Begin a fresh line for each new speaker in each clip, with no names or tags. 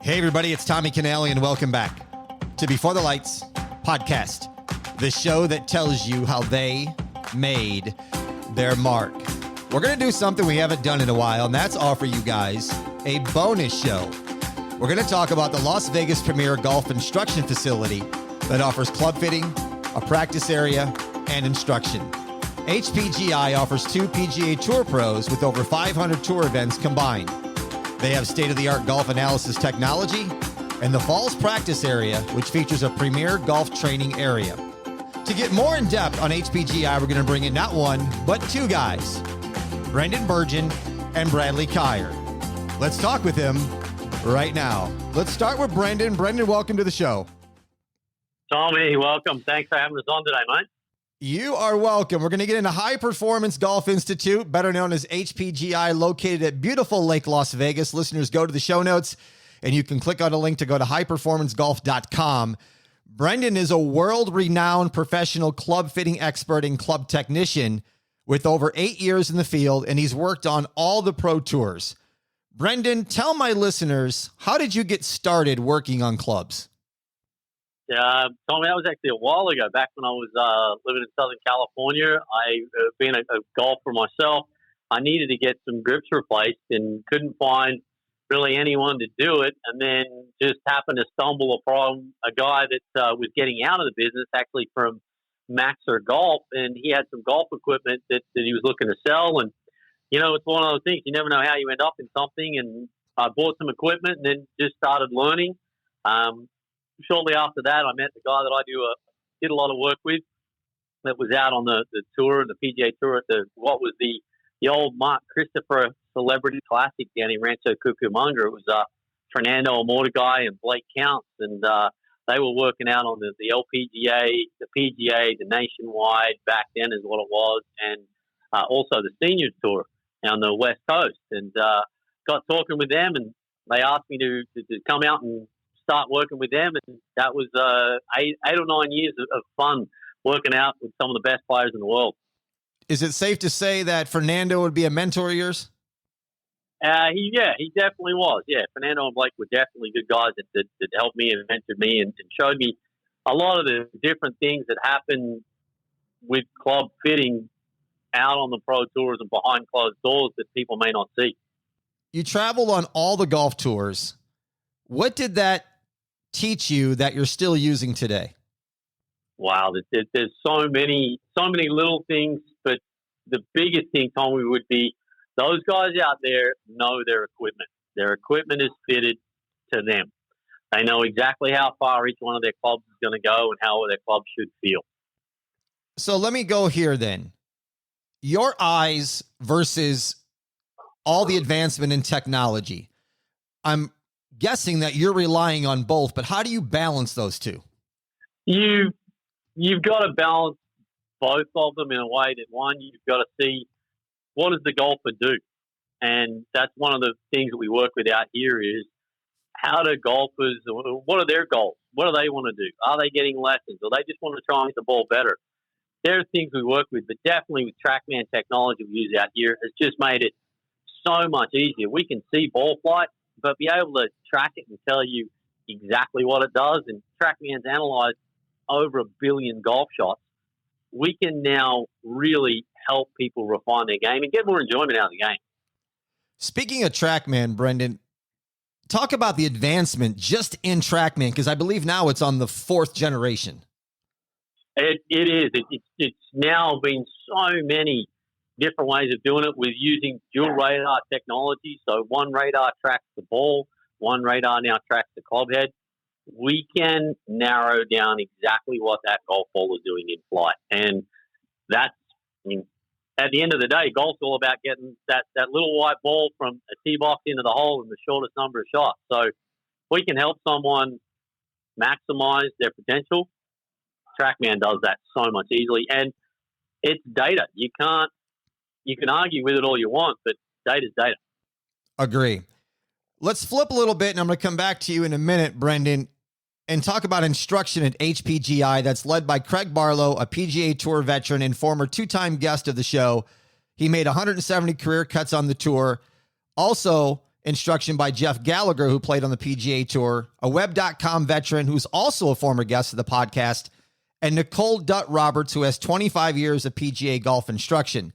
Hey, everybody, it's Tommy Canale, and welcome back to Before the Lights podcast, the show that tells you how they made their mark. We're going to do something we haven't done in a while, and that's offer you guys a bonus show. We're going to talk about the Las Vegas premier golf instruction facility that offers club fitting, a practice area, and instruction. HPGI offers 2 PGA Tour pros with over 500 tour events combined. They have state-of-the-art golf analysis technology and the Falls practice area, which features a premier golf training area. To get more in depth on HPGI, we're going to bring in not one, but 2 guys, Brendan Bergin and Bradley Kyer. Let's talk with him right now. Let's start with Brendan. Brendan, welcome to the show.
Tommy, welcome. Thanks for having us on today, mate.
You are welcome. We're going to get into High Performance Golf Institute, better known as HPGI, located at beautiful Lake Las Vegas. Listeners, go to the show notes, and you can click on a link to go to highperformancegolf.com. Brendan is a world-renowned professional club fitting expert and club technician with over 8 years in the field, and he's worked on all the pro tours. Brendan, tell my listeners, how did you get started working on clubs?
Tommy, that was actually a while ago, back when I was living in Southern California. Being a golfer myself, I needed to get some grips replaced and couldn't find really anyone to do it. And then just happened to stumble upon a guy that was getting out of the business, actually from Maxer Golf, and he had some golf equipment that he was looking to sell. And, you know, it's one of those things, you never know how you end up in something. And I bought some equipment and then just started learning. Shortly after that, I met the guy that I did a lot of work with that was out on the tour, the PGA Tour, at what was the old Mark Christopher Celebrity Classic down in Rancho Cucamonga. It was Fernando Amourteguy and Blake Counts, and they were working out on the LPGA, the PGA, the Nationwide back then is what it was, and also the Seniors Tour on the West Coast. And got talking with them, and they asked me to come out and start working with them, and that was 8 or 9 years of fun working out with some of the best players in the world.
Is it safe to say that Fernando would be a mentor of yours?
He definitely was. Yeah, Fernando and Blake were definitely good guys that helped me and mentored me and showed me a lot of the different things that happen with club fitting out on the pro tours and behind closed doors that people may not see.
You traveled on all the golf tours. What did that teach you that you're still using today?
Wow, there's so many little things, but the biggest thing, Tommy, would be those guys out there know their equipment. Their equipment is fitted to them. They know exactly how far each one of their clubs is going to go and how their club should feel.
So let me go here then. Your eyes versus all the advancement in technology. I'm guessing that you're relying on both, but how do you balance those two?
You've got to balance both of them in a way that, one, you've got to see what does the golfer do, and that's one of the things that we work with out here is how do golfers, what are their goals? What do they want to do? Are they getting lessons, or they just want to try and hit the ball better? There are things we work with, but definitely with Trackman technology we use out here has just made it so much easier. We can see ball flight, but be able to track it and tell you exactly what it does. And Trackman's analyzed over 1 billion golf shots. We can now really help people refine their game and get more enjoyment out of the game.
Speaking of Trackman, Brendan, talk about the advancement just in Trackman, because I believe now it's on the 4th generation.
It is. It's now been so many different ways of doing it with using dual radar technology. So one radar tracks the ball, one radar now tracks the club head. We can narrow down exactly what that golf ball is doing in flight. And that's, at the end of the day, golf's all about getting that little white ball from a tee box into the hole in the shortest number of shots. So if we can help someone maximize their potential, Trackman does that so much easily. And it's data. You can argue with it all you want, but data's data.
Agree. Let's flip a little bit, and I'm going to come back to you in a minute, Brendan, and talk about instruction at HPGI that's led by Craig Barlow, a PGA Tour veteran and former 2-time guest of the show. He made 170 career cuts on the tour. Also, instruction by Jeff Gallagher, who played on the PGA Tour, a Web.com veteran who's also a former guest of the podcast, and Nicole Roberts, who has 25 years of PGA golf instruction.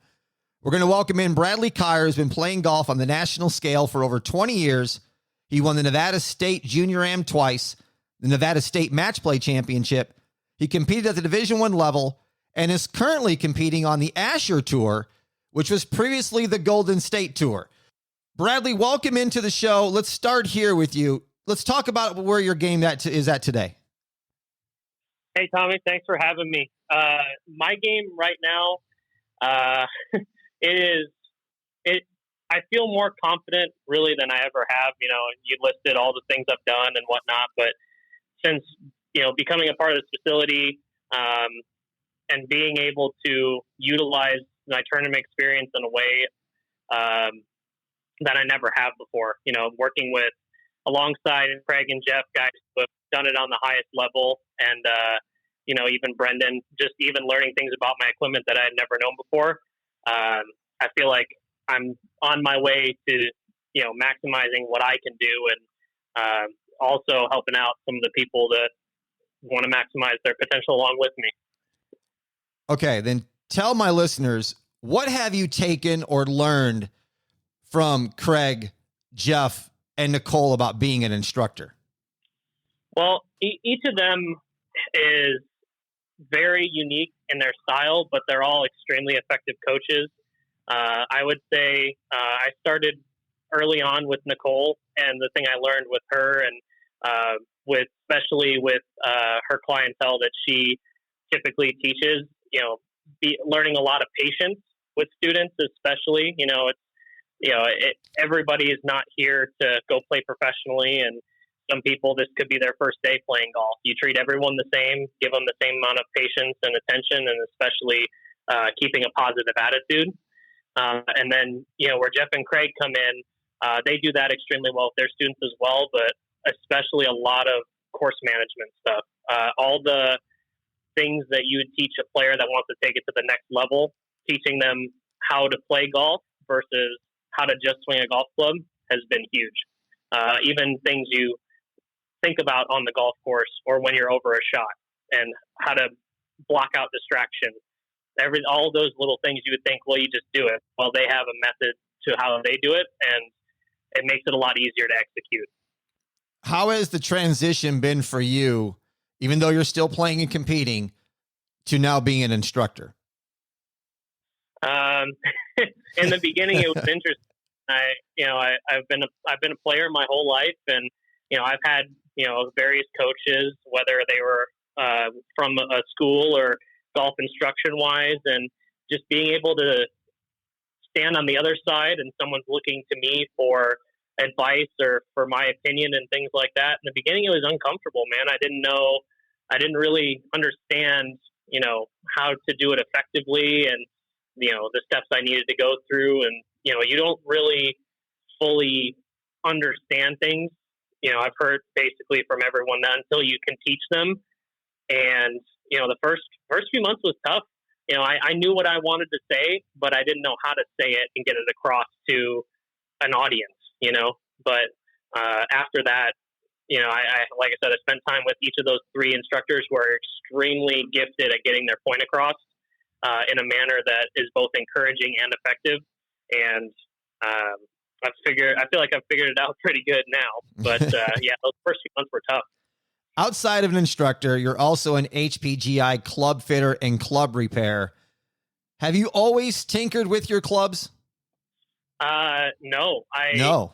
We're going to welcome in Bradley Kier, who's been playing golf on the national scale for over 20 years. He won the Nevada State Junior Am twice, the Nevada State Match Play Championship. He competed at the Division I level and is currently competing on the Asher Tour, which was previously the Golden State Tour. Bradley, welcome into the show. Let's start here with you. Let's talk about where your game is at today.
Hey, Tommy, thanks for having me. My game right now, I feel more confident really than I ever have. You know, you listed all the things I've done and whatnot, but since, becoming a part of this facility, and being able to utilize my tournament experience in a way, that I never have before, working with alongside Craig and Jeff, guys who have done it on the highest level. And, even Brendan, just even learning things about my equipment that I had never known before. I feel like I'm on my way to, maximizing what I can do and also helping out some of the people that want to maximize their potential along with me.
Okay, then tell my listeners, what have you taken or learned from Craig, Jeff, and Nicole about being an instructor?
Well, each of them is very unique in their style, but they're all extremely effective coaches. I would say I started early on with Nicole, and the thing I learned with her and especially with her clientele that she typically teaches, learning a lot of patience with students, especially, everybody is not here to go play professionally. And some people, this could be their first day playing golf. You treat everyone the same, give them the same amount of patience and attention, and especially keeping a positive attitude. And then, where Jeff and Craig come in, they do that extremely well with their students as well, but especially a lot of course management stuff. All the things that you would teach a player that wants to take it to the next level, teaching them how to play golf versus how to just swing a golf club has been huge. Even things you think about on the golf course or when you're over a shot and how to block out distraction. All those little things you would think, well, you just do it. Well, they have a method to how they do it, and it makes it a lot easier to execute.
How has the transition been for you, even though you're still playing and competing, to now being an instructor?
In the beginning, it was interesting. I've been a player my whole life, and I've had various coaches, whether they were from a school or golf instruction wise, and just being able to stand on the other side and someone's looking to me for advice or for my opinion and things like that. In the beginning, it was uncomfortable, man. I didn't really understand, how to do it effectively and, the steps I needed to go through. And, you don't really fully understand things. I've heard basically from everyone that until you can teach them. And, the first few months was tough. I knew what I wanted to say, but I didn't know how to say it and get it across to an audience, but after that, I like I said, I spent time with each of those three instructors who are extremely gifted at getting their point across in a manner that is both encouraging and effective. And I feel like I've figured it out pretty good now. But yeah, those first few months were tough.
Outside of an instructor, you're also an HPGI club fitter and club repair. Have you always tinkered with your clubs?
No.
No.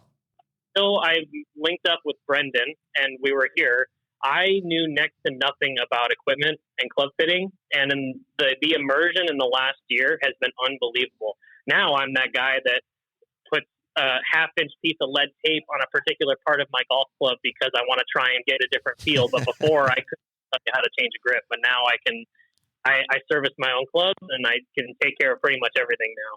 Until I linked up with Brendan and we were here, I knew next to nothing about equipment and club fitting. And in the immersion in the last year has been unbelievable. Now I'm that guy that puts a half-inch piece of lead tape on a particular part of my golf club because I want to try and get a different feel. But before I couldn't tell you how to change a grip, but now I can. I service my own clubs and I can take care of pretty much everything now.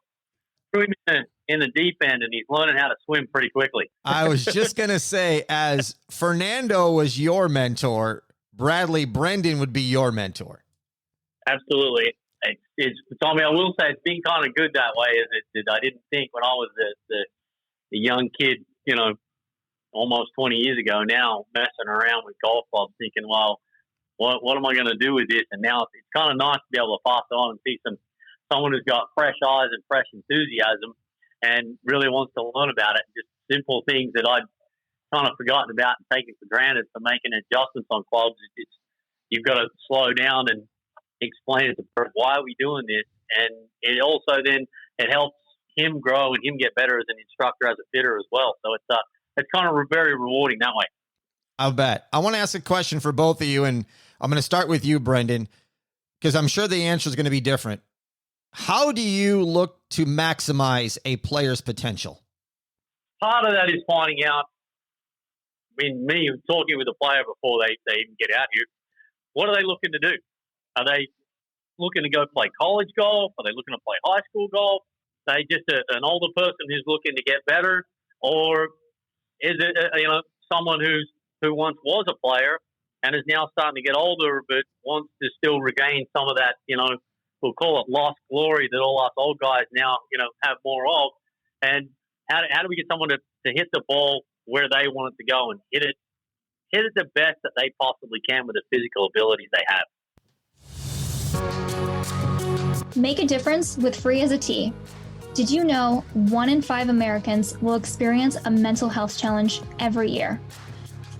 In the deep end, and he's learning how to swim pretty quickly.
I was just going to say, as Fernando was your mentor, Brendan would be your mentor.
Absolutely.
Tommy, I will say it's been kind of good that way. I didn't think when I was the young kid almost 20 years ago now, messing around with golf clubs, thinking, well, what am I going to do with this? And now it's kind of nice to be able to pass on and see someone who's got fresh eyes and fresh enthusiasm and really wants to learn about it. Just simple things that I'd kind of forgotten about and taken for granted for making adjustments on clubs. You've got to slow down and explain it to person, why are we doing this? And it also then it helps him grow and him get better as an instructor, as a fitter as well. So it's kind of very rewarding that way.
I'll bet. I want to ask a question for both of you, and I'm going to start with you, Brendan, because I'm sure the answer is going to be different. How do you look to maximize a player's potential?
Part of that is finding out, me talking with a player before they even get out here, what are they looking to do? Are they looking to go play college golf? Are they looking to play high school golf? Are they just an older person who's looking to get better? Or is it someone who once was a player and is now starting to get older but wants to still regain some of that, we'll call it lost glory that all us old guys now, have more of? And how do we get someone to hit the ball where they want it to go and hit it the best that they possibly can with the physical abilities they have?
Make a difference with Free as a T. Did you know 1 in 5 Americans will experience a mental health challenge every year?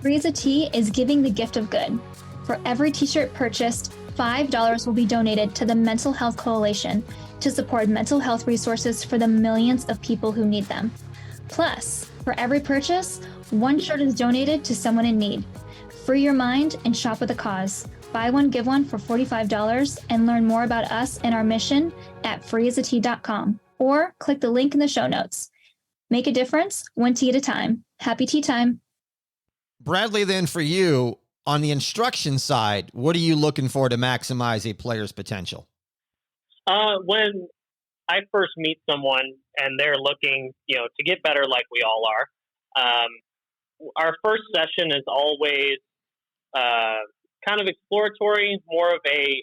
Free as a T is giving the gift of good. For every t-shirt purchased, $5 will be donated to the Mental Health Coalition to support mental health resources for the millions of people who need them. Plus, for every purchase, 1 shirt is donated to someone in need. Free your mind and shop with a cause. Buy one, give one for $45 and learn more about us and our mission at freeasat.com or click the link in the show notes. Make a difference, 1 tea at a time. Happy tea time.
Bradley, then for you, on the instruction side, what are you looking for to maximize a player's potential?
When I first meet someone and they're looking, to get better like we all are, our first session is always kind of exploratory, more of I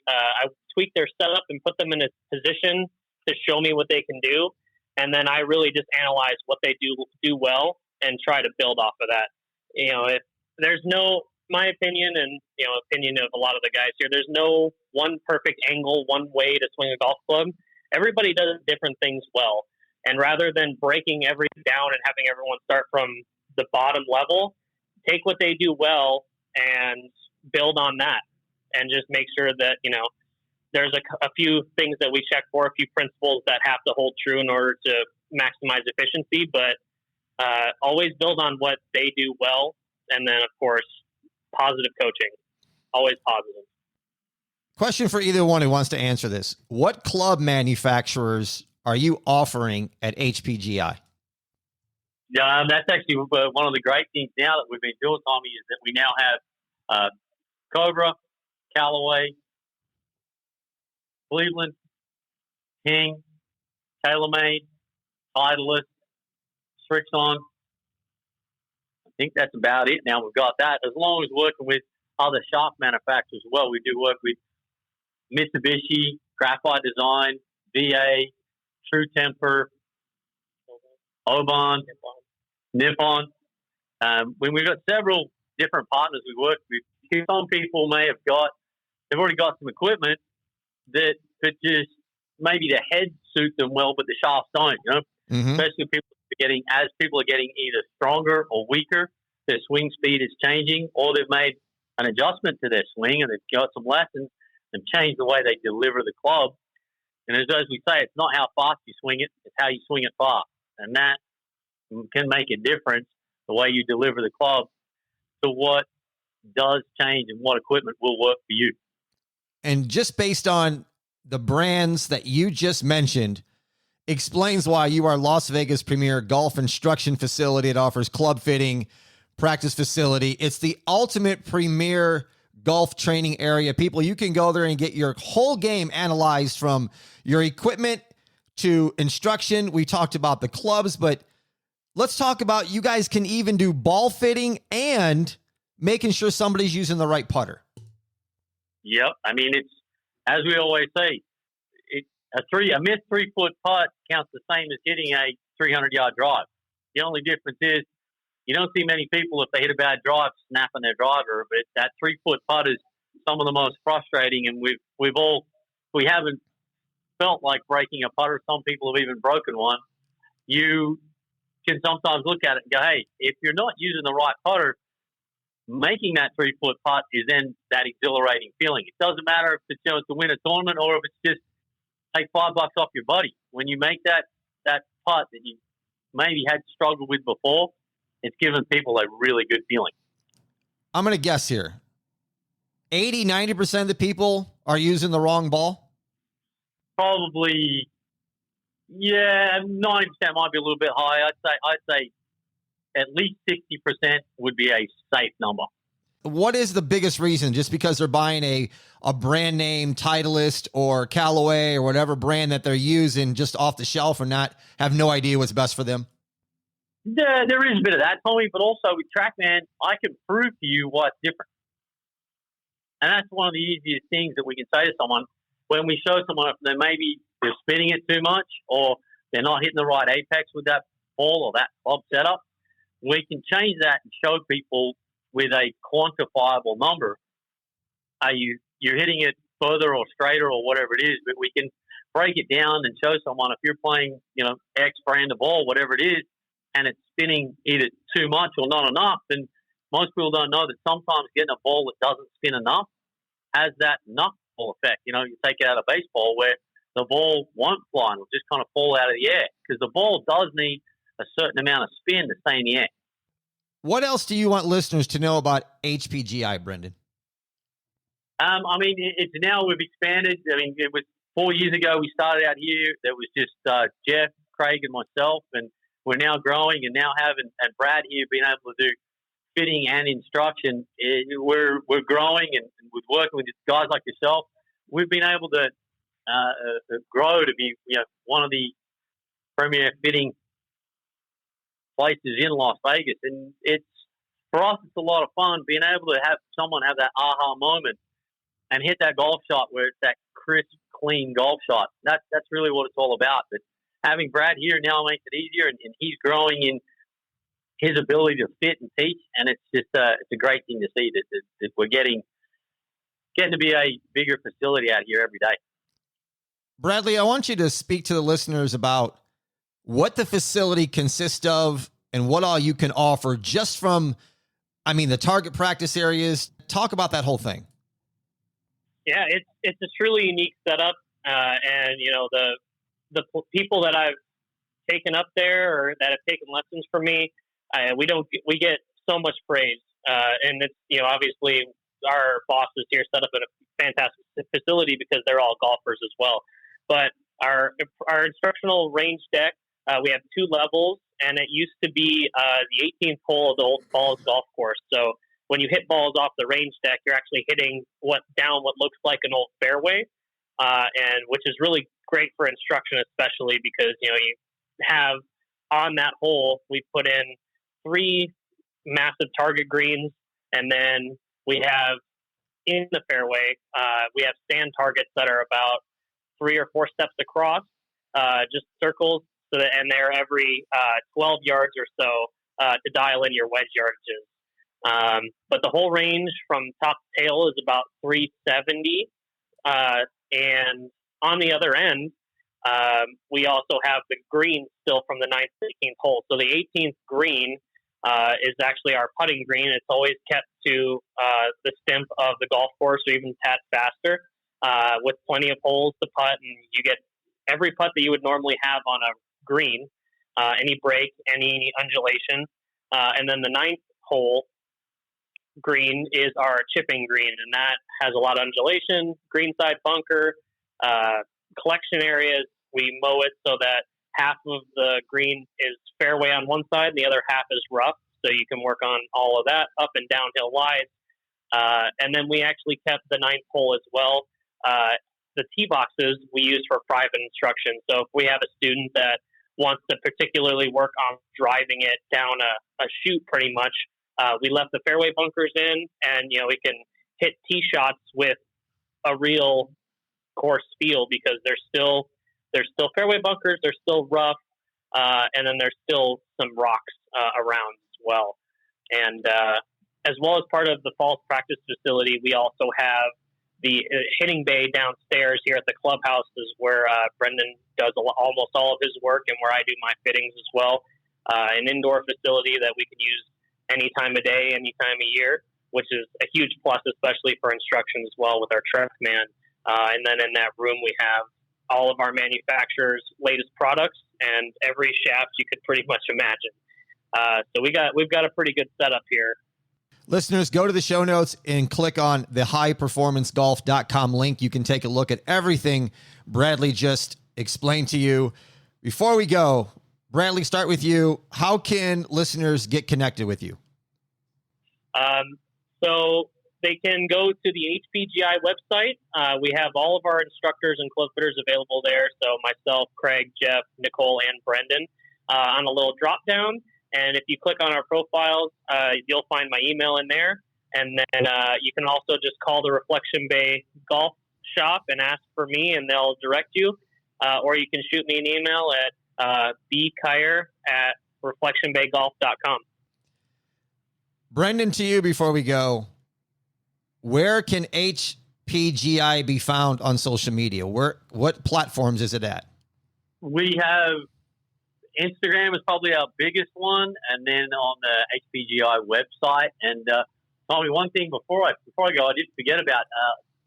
tweak their setup and put them in a position to show me what they can do. And then I really just analyze what they do well and try to build off of that. If there's my opinion and, opinion of a lot of the guys here, there's no one perfect angle, one way to swing a golf club. Everybody does different things well. And rather than breaking everything down and having everyone start from the bottom level, take what they do well and build on that, and just make sure that, there's a few things that we check for, a few principles that have to hold true in order to maximize efficiency, but always build on what they do well. And then, of course, positive coaching, always positive.
Question for either one who wants to answer this. What club manufacturers are you offering at HPGI?
Yeah, that's actually one of the great things now that we've been doing, Tommy, is that we now have Cobra, Callaway, Cleveland, King, TaylorMade, Titleist, Strixon. I think that's about it now. We've got that. As long as working with other shaft manufacturers as well. We do work with Mitsubishi, Graphite Design, VA, True Temper, Oban, Nippon. We've got several different partners we work with. Some people they've already got some equipment that could just, maybe the heads suit them well, but the shafts don't,
Mm-hmm.
Especially as people are getting either stronger or weaker, their swing speed is changing, or they've made an adjustment to their swing and they've got some lessons and changed the way they deliver the club. And as we say, it's not how fast you swing it, it's how you swing it fast. And that can make a difference, the way you deliver the club, to what does change and what equipment will work for you.
And just based on the brands that you just mentioned, explains why you are Las Vegas' premier golf instruction facility. It offers club fitting, practice facility. It's the ultimate premier golf training area. People, you can go there and get your whole game analyzed, from your equipment to instruction. We talked about the clubs, but let's talk about, you guys can even do ball fitting and making sure somebody's using the right putter.
Yep. I mean, it's, as we always say, a missed 3-foot putt counts the same as hitting a 300-yard drive. The only difference is you don't see many people, if they hit a bad drive, snapping their driver. But that 3-foot putt is some of the most frustrating, and we haven't felt like breaking a putter. Some people have even broken one. You can sometimes look at it and go, hey, if you're not using the right putter, making that 3-foot putt is then that exhilarating feeling. It doesn't matter if it's, to win a tournament or if it's just take $5 off your buddy. When you make that putt that you maybe had struggled with before, it's given people a really good feeling.
I'm going to guess here. 80-90% of the people are using the wrong ball?
Probably, yeah, 90% might be a little bit high. I'd say at least 60% would be a safe number.
What is the biggest reason? Just because they're buying a brand name Titleist or Callaway or whatever brand that they're using just off the shelf and not have no idea what's best for them?
There is a bit of that, Tommy, but also with Trackman, I can prove to you what's different. And that's one of the easiest things that we can say to someone when we show someone if they're spinning it too much or they're not hitting the right apex with that ball or that club setup. We can change that and show people with a quantifiable number. You're hitting it further or straighter or whatever it is, but we can break it down and show someone if you're playing, X brand of ball, whatever it is, and it's spinning either too much or not enough. And most people don't know that sometimes getting a ball that doesn't spin enough has that knuckball effect. You take it out of baseball where the ball won't fly and will just kind of fall out of the air because the ball does need a certain amount of spin to stay in the air.
What else do you want listeners to know about HPGI, Brendan?
It's now we've expanded. It was 4 years ago we started out here. There was just Jeff, Craig, and myself, and we're now growing and now having and Brad here being able to do fitting and instruction. We're growing and with working with guys like yourself, we've been able to grow to be one of the premier fitting places in Las Vegas, and for us it's a lot of fun being able to have someone have that aha moment and hit that golf shot where it's that crisp, clean golf shot. That's really what it's all about. But having Brad here now makes it easier, and he's growing in his ability to fit and teach, and it's just it's a great thing to see that we're getting to be a bigger facility out here every day.
Bradley, I want you to speak to the listeners about what the facility consists of and what all you can offer just from, the target practice areas. Talk about that whole thing.
Yeah, it's a truly unique setup. And, the people that I've taken up there or that have taken lessons from me, we get so much praise. And it's, obviously our bosses here set up a fantastic facility because they're all golfers as well. But our instructional range deck, we have 2 levels, and it used to be the 18th hole of the Old Falls golf course. So when you hit balls off the range deck, you're actually hitting what looks like an old fairway, and which is really great for instruction, especially because you have on that hole we put in 3 massive target greens, and then we have in the fairway we have sand targets that are about 3 or 4 steps across, just circles. And they're every 12 yards or so to dial in your wedge yardages. But the whole range from top to tail is about 370. And on the other end, we also have the green still from the 9th to 18th hole. So the 18th green is actually our putting green. It's always kept to the stimp of the golf course or even a tad faster with plenty of holes to putt. And you get every putt that you would normally have on a green, any break, any undulation. And then the 9th hole green is our chipping green, and that has a lot of undulation, greenside bunker, collection areas. We mow it so that half of the green is fairway on one side, and the other half is rough, so you can work on all of that, up and downhill wide. And then we actually kept the 9th hole as well. The tee boxes we use for private instruction. So if we have a student that wants to particularly work on driving it down a chute pretty much, we left the fairway bunkers in, and we can hit tee shots with a real course feel because there's still fairway bunkers, they're still rough, and then there's still some rocks around as well. And as well as part of the falls practice facility, we also have the hitting bay downstairs here at the clubhouse is where Brendan does almost all of his work and where I do my fittings as well. An indoor facility that we can use any time of day, any time of year, which is a huge plus, especially for instruction as well with our Trackman. And then in that room, we have all of our manufacturer's latest products and every shaft you could pretty much imagine. So we've got a pretty good setup here.
Listeners, go to the show notes and click on the highperformancegolf.com link. You can take a look at everything Bradley just explained to you. Before we go, Bradley, start with you. How can listeners get connected with you?
So they can go to the HPGI website. We have all of our instructors and club fitters available there. So myself, Craig, Jeff, Nicole, and Brendan on a little drop down. And if you click on our profiles, you'll find my email in there. And then you can also just call the Reflection Bay Golf Shop and ask for me, and they'll direct you. Or you can shoot me an email at bkyer@reflectionbaygolf.com.
Brendan, to you before we go, where can HPGI be found on social media? What platforms is it at?
We have Instagram is probably our biggest one, and then on the HPGI website. And Tommy, one thing before I go, I did forget about.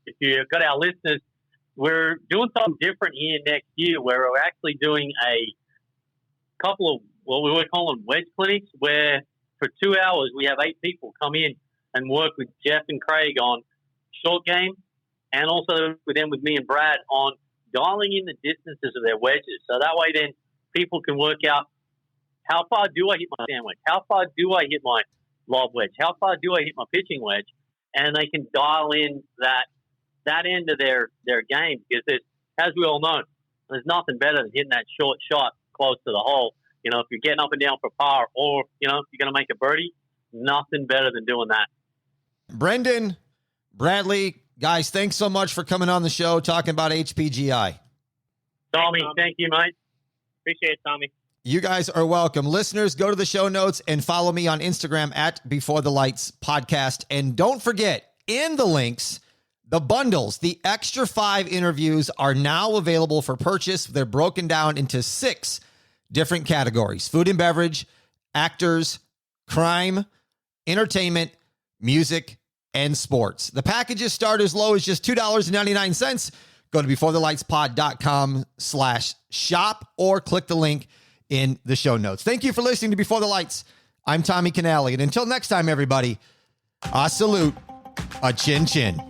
If you've got our listeners, we're doing something different here next year, where we're actually doing a couple of what we were calling wedge clinics, where for 2 hours we have 8 people come in and work with Jeff and Craig on short game, and also with me and Brad on dialing in the distances of their wedges. So that way then people can work out, how far do I hit my sand wedge? How far do I hit my lob wedge? How far do I hit my pitching wedge? And they can dial in that end of their game, because as we all know, there's nothing better than hitting that short shot close to the hole. You know, if you're getting up and down for par, or, you know, if you're going to make a birdie, nothing better than doing that.
Brendan, Bradley, guys, thanks so much for coming on the show, talking about HPGI.
Tommy, thank you, mate.
Appreciate it, Tommy.
You guys are welcome. Listeners, go to the show notes and follow me on Instagram at Before the Lights Podcast. And don't forget, in the links, the bundles, the extra 5 interviews are now available for purchase. They're broken down into 6 different categories: food and beverage, actors, crime, entertainment, music, and sports. The packages start as low as just $2.99. Go to beforethelightspod.com/shop or click the link in the show notes. Thank you for listening to Before the Lights. I'm Tommy Canale. And until next time, everybody, I salute a chin chin.